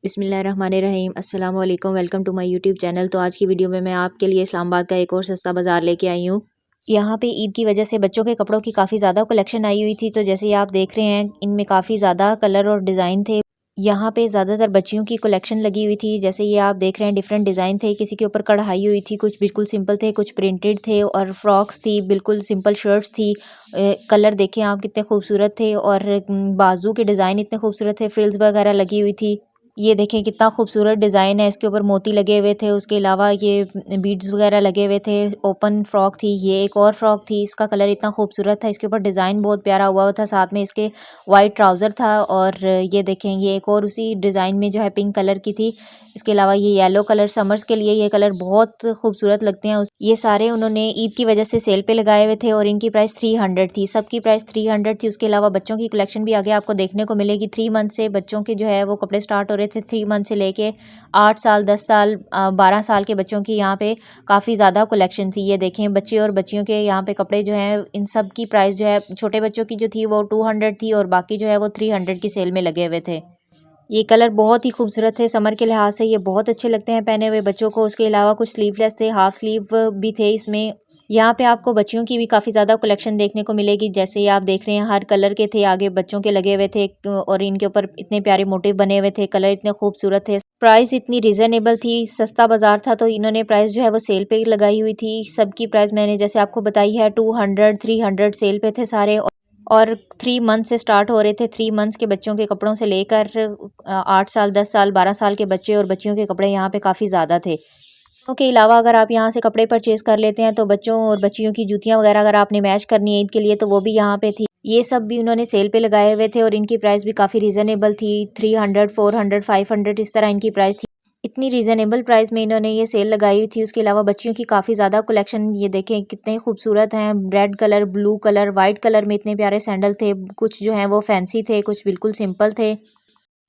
बिस्मिल्लाहिर्रहमानिर्रहीम अस्सलाम वालेकुम welcome to my YouTube channel. तो आज की वीडियो में मैं आपके लिए इस्लामाबाद का एक और सस्ता बाज़ार लेके आई हूँ। यहाँ पे ईद की वजह से बच्चों के कपड़ों की काफ़ी ज़्यादा कलेक्शन आई हुई थी। तो जैसे ये आप देख रहे हैं इनमें काफ़ी ज़्यादा कलर और डिज़ाइन थे। यहाँ पे ज़्यादातर बच्चियों की कलेक्शन लगी हुई थी। जैसे ये आप देख रहे हैं डिफरेंट डिज़ाइन थे, किसी के ऊपर कढ़ाई हुई थी, कुछ बिल्कुल सिंपल थे, कुछ प्रिंटेड थे और फ्रॉक्स थी, बिल्कुल सिंपल शर्ट्स थी। कलर देखें आप कितने खूबसूरत थे और बाजू के डिज़ाइन इतने खूबसूरत थे, फ्रिल्स वगैरह लगी हुई थी। ये देखें कितना खूबसूरत डिज़ाइन है, इसके ऊपर मोती लगे हुए थे, उसके अलावा ये बीड्स वगैरह लगे हुए थे। ओपन फ्रॉक थी, ये एक और फ्रॉक थी, इसका कलर इतना खूबसूरत था, इसके ऊपर डिज़ाइन बहुत प्यारा हुआ था, साथ में इसके वाइट ट्राउज़र था। और ये देखें ये एक और उसी डिज़ाइन में जो है पिंक कलर की थी। इसके अलावा ये येलो कलर, समर्स के लिए ये कलर बहुत खूबसूरत लगते हैं। ये सारे उन्होंने ईद की वजह से सेल पे लगाए हुए थे और इनकी प्राइस 300 थी, सबकी प्राइस 300 थी। उसके अलावा बच्चों की कलेक्शन भी आगे आपको देखने को मिलेगी। 3 मंथ से बच्चों के जो है वो कपड़े स्टार्ट हो रहे थे, 3 मंथ से लेके 8 साल, 10 साल, 12 साल के बच्चों की यहाँ पे काफ़ी ज़्यादा कलेक्शन थी। ये देखें बच्चे और बच्चियों के यहाँ पे कपड़े जो हैं इन सब की प्राइस जो है छोटे बच्चों की जो थी वो 200 थी और बाकी जो है वो 300 की सेल में लगे हुए थे। ये कलर बहुत ही खूबसूरत थे, समर के लिहाज से ये बहुत अच्छे लगते हैं पहने हुए बच्चों को। उसके अलावा कुछ स्लीवलेस थे, हाफ स्लीव भी थे इसमें। यहाँ पे आपको बच्चियों की भी काफ़ी ज़्यादा कलेक्शन देखने को मिलेगी। जैसे ये आप देख रहे हैं हर कलर के थे, आगे बच्चों के लगे हुए थे और इनके ऊपर इतने प्यारे मोटिव बने हुए थे, कलर इतने खूबसूरत थे। प्राइस इतनी रिजनेबल थी, सस्ता बाजार था, तो इन्होंने प्राइस जो है वो सेल पे लगाई हुई थी। सबकी प्राइस मैंने जैसे आपको बताई है 200, 300 सेल पे थे सारे। और 3 मंथ से स्टार्ट हो रहे थे। 3 मंथ्स के बच्चों के कपड़ों से लेकर 8 साल, 10 साल, 12 साल के बच्चे और बच्चियों के कपड़े यहाँ पे काफ़ी ज़्यादा थे। के अलावा अगर आप यहाँ से कपड़े परचेज़ कर लेते हैं तो बच्चों और बच्चियों की जूतियाँ वगैरह अगर आपने मैच करनी है ईद के लिए तो वो भी यहाँ पे थी। ये सब भी उन्होंने सेल पे लगाए हुए थे और इनकी प्राइस भी काफ़ी रीज़नेबल थी। 300, 400, 500 इस तरह इनकी प्राइस थी। इतनी रीज़नेबल प्राइस में इन्होंने ये सेल लगाई हुई थी। उसके अलावा बच्चियों की काफ़ी ज़्यादा कलेक्शन, ये देखें कितने खूबसूरत हैं। Red colour, blue colour, white colour में इतने प्यारे सैंडल थे। कुछ जो हैं वो फैंसी थे, कुछ बिल्कुल सिंपल थे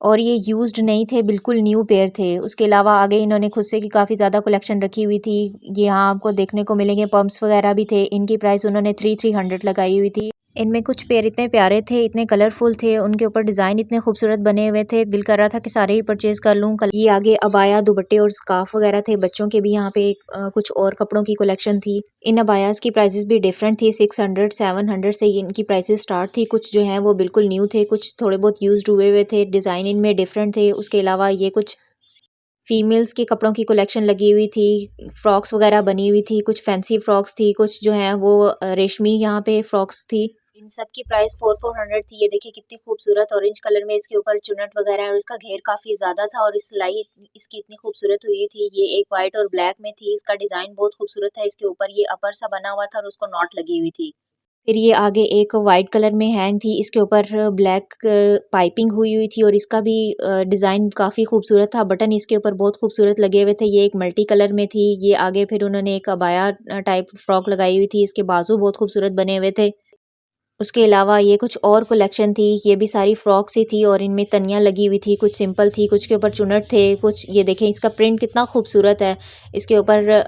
और ये यूज्ड नहीं थे, बिल्कुल न्यू पेयर थे। उसके अलावा आगे इन्होंने खुद से की काफ़ी ज़्यादा कलेक्शन रखी हुई थी। ये यहाँ आपको देखने को मिलेंगे पम्प्स वगैरह भी थे। इनकी प्राइस उन्होंने 300 लगाई हुई थी। इनमें कुछ पेयर इतने प्यारे थे, इतने कलरफुल थे, उनके ऊपर डिज़ाइन इतने खूबसूरत बने हुए थे, दिल कर रहा था कि सारे ही परचेज़ कर लूँ। ये आगे अबाया, दुपट्टे और स्कार्फ वगैरह थे। बच्चों के भी यहाँ पे कुछ और कपड़ों की कलेक्शन थी। इन अबायास की प्राइसेस भी डिफरेंट थी। 600, 700 से इनकी प्राइसेस स्टार्ट थी। कुछ जो हैं वो बिल्कुल न्यू थे, कुछ थोड़े बहुत यूज्ड हुए हुए थे, डिज़ाइन इनमें डिफरेंट थे। उसके अलावा ये कुछ फीमेल्स के कपड़ों की कलेक्शन लगी हुई थी, फ्रॉक्स वगैरह बनी हुई थी, कुछ फैंसी फ्रॉक्स थी, कुछ जो हैं वो रेशमी यहाँ पे फ्रॉक्स थी। इन सब की प्राइस 400 थी। ये देखिए कितनी खूबसूरत ऑरेंज कलर में इसके ऊपर चुनट वगैरह है और इसका घेर काफ़ी ज़्यादा था और इस सिलाई इसकी इतनी खूबसूरत हुई थी। ये एक वाइट और ब्लैक में थी, इसका डिज़ाइन बहुत खूबसूरत है। इसके ऊपर ये अपर सा बना हुआ था और उसको नॉट लगी हुई थी। फिर ये आगे एक वाइट कलर में हैंग थी, इसके ऊपर ब्लैक पाइपिंग हुई हुई थी और इसका भी डिज़ाइन काफ़ी खूबसूरत था। बटन इसके ऊपर बहुत खूबसूरत लगे हुए थे। ये एक मल्टी कलर में थी। ये आगे फिर उन्होंने एक अबाया टाइप फ्रॉक लगाई हुई थी, इसके बाजू बहुत खूबसूरत बने हुए थे। उसके अलावा ये कुछ और कलेक्शन थी, ये भी सारी फ्रॉक्स ही थी और इनमें तनियाँ लगी हुई थी, कुछ सिंपल थी, कुछ के ऊपर चुनट थे, कुछ ये देखें इसका प्रिंट कितना खूबसूरत है। इसके ऊपर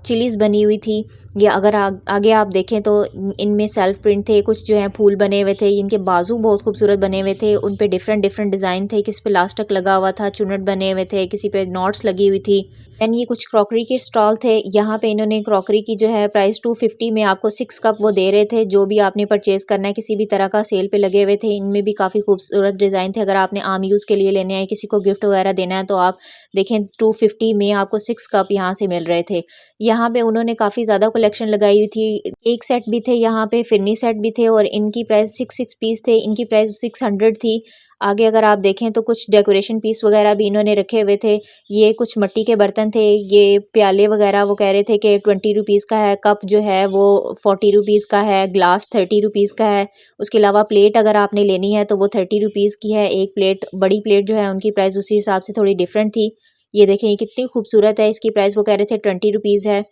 चिलीज़ बनी हुई थी। ये अगर आगे आप देखें तो इनमें सेल्फ प्रिंट थे, कुछ जो है फूल बने हुए थे। इनके बाजू बहुत खूबसूरत बने हुए थे, उन पे डिफरेंट डिफरेंट डिज़ाइन थे, किसी पे लास्टिक लगा हुआ था, चुनट बने हुए थे, किसी पे नॉट्स लगी हुई थी। एंड ये कुछ क्रॉकरी के स्टॉल थे। यहाँ पे इन्होंने क्रॉकरी की जो है प्राइस 250 में आपको 6 कप वो दे रहे थे। जो भी आपने परचेज़ करना है किसी भी तरह का सेल पे लगे हुए थे। इनमें भी काफ़ी खूबसूरत डिज़ाइन थे। अगर आपने आम यूज़ के लिए लेने हैं, किसी को गिफ्ट वगैरह देना है तो आप देखें 250 में आपको 6 कप यहाँ से मिल रहे थे। यहाँ पे उन्होंने काफ़ी ज़्यादा कलेक्शन लगाई हुई थी। एक सेट भी थे यहाँ पे, फिरनी सेट भी थे और इनकी प्राइस 6 पीस थे। इनकी प्राइस 600 थी। आगे अगर आप देखें तो कुछ डेकोरेशन पीस वगैरह भी इन्होंने रखे हुए थे। ये कुछ मिट्टी के बर्तन थे, ये प्याले वगैरह वो कह रहे थे कि 20 रुपीज़ का है, कप जो है वो 40 रुपीज़ का है, ग्लास 30 रुपीज़ का है। उसके अलावा प्लेट अगर आपने लेनी है तो वो 30 रुपीज़ की है एक प्लेट। बड़ी प्लेट जो है उनकी प्राइस उसी हिसाब से थोड़ी डिफरेंट थी। ये देखें ये कितनी खूबसूरत है, इसकी प्राइस वो कह रहे थे 20 रुपीज़ है।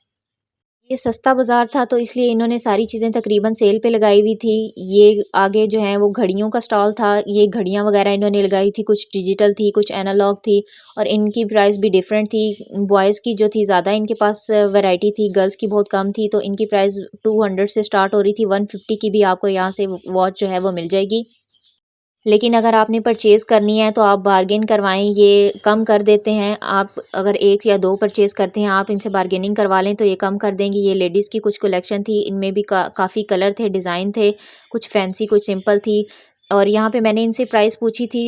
ये सस्ता बाज़ार था तो इसलिए इन्होंने सारी चीज़ें तकरीबन सेल पे लगाई हुई थी। ये आगे जो है वो घड़ियों का स्टॉल था, ये घड़ियाँ वगैरह इन्होंने लगाई थी, कुछ डिजिटल थी, कुछ एनालॉग थी और इनकी प्राइस भी डिफरेंट थी। बॉयज़ की जो थी ज़्यादा इनके पास वैरायटी थी, गर्ल्स की बहुत कम थी, तो इनकी प्राइस 200 से स्टार्ट हो रही थी। 150 की भी आपको यहाँ से वॉच जो है वो मिल जाएगी। लेकिन अगर आपने परचेज़ करनी है तो आप बार्गेन करवाएं, ये कम कर देते हैं। आप अगर 1 या 2 परचेज़ करते हैं, आप इनसे बार्गेनिंग करवा लें तो ये कम कर देंगी। ये लेडीज़ की कुछ कलेक्शन थी, इनमें भी काफ़ी कलर थे, डिज़ाइन थे, कुछ फैंसी कुछ सिंपल थी। और यहाँ पे मैंने इनसे प्राइस पूछी थी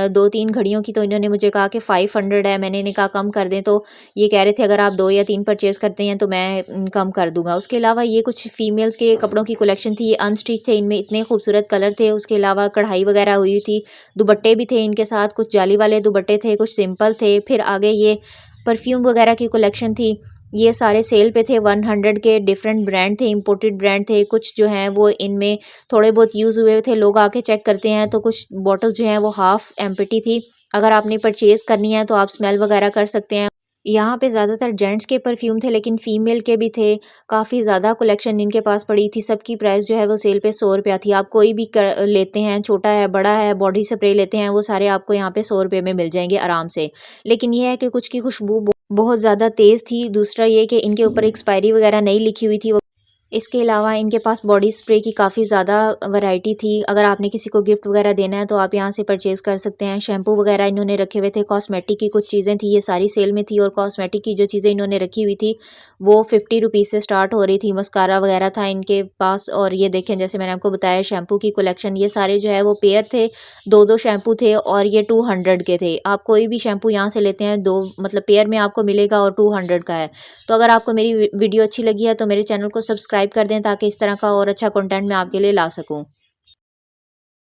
2-3 घड़ियों की, तो इन्होंने मुझे कहा कि 500 है। मैंने इन्हें कहा कम कर दें, तो ये कह रहे थे अगर आप 2 या 3 परचेज़ करते हैं तो मैं कम कर दूँगा। उसके अलावा ये कुछ फीमेल्स के कपड़ों की कलेक्शन थी, ये अनस्टिच थे, इनमें इतने खूबसूरत कलर थे। उसके अलावा कढ़ाई वगैरह हुई थी, दुपट्टे भी थे इनके साथ, कुछ जाली वाले दुपट्टे थे, कुछ सिंपल थे। फिर आगे ये परफ्यूम वगैरह की कलेक्शन थी, ये सारे सेल पे थे। 100 के डिफरेंट ब्रांड थे, इंपोर्टेड ब्रांड थे। कुछ जो हैं वो इनमें थोड़े बहुत यूज़ हुए थे, लोग आके चेक करते हैं। तो कुछ बॉटल्स जो हैं वो हाफ एम्प्टी थी। अगर आपने परचेज़ करनी है तो आप स्मेल वगैरह कर सकते हैं। यहाँ पे ज़्यादातर जेंट्स के परफ्यूम थे, लेकिन फीमेल के भी थे। काफ़ी ज़्यादा कलेक्शन इनके पास पड़ी थी। सबकी प्राइस जो है वो सेल पे 100 रुपया थी। आप कोई भी लेते हैं, छोटा है बड़ा है, बॉडी स्प्रे लेते हैं, वो सारे आपको यहाँ पे 100 रुपये में मिल जाएंगे आराम से। लेकिन यह है कि कुछ की खुशबू बहुत ज़्यादा तेज़ थी। दूसरा ये कि इनके ऊपर एक्सपायरी वगैरह नहीं लिखी हुई थी। इसके अलावा इनके पास बॉडी स्प्रे की काफ़ी ज़्यादा वैरायटी थी। अगर आपने किसी को गिफ्ट वगैरह देना है तो आप यहाँ से परचेज़ कर सकते हैं। शैम्पू वगैरह इन्होंने रखे हुए थे। कॉस्मेटिक की कुछ चीज़ें थी, ये सारी सेल में थी। और कॉस्मेटिक की जो चीज़ें इन्होंने रखी हुई थी वो 50 रुपीज़ से स्टार्ट हो रही थी। मस्कारा वगैरह था इनके पास। और ये देखें, जैसे मैंने आपको बताया, शैम्पू की कलेक्शन, ये सारे जो है वो पेयर थे। 2-2 शैम्पू थे और ये 200 के थे। आप कोई भी शैम्पू यहाँ से लेते हैं, 2 मतलब पेयर में आपको मिलेगा और 200 का है। तो अगर आपको मेरी वीडियो अच्छी लगी है तो मेरे चैनल को सब्सक्राइब कर दें, ताकि इस तरह का और अच्छा कंटेंट मैं आपके लिए ला सकूं।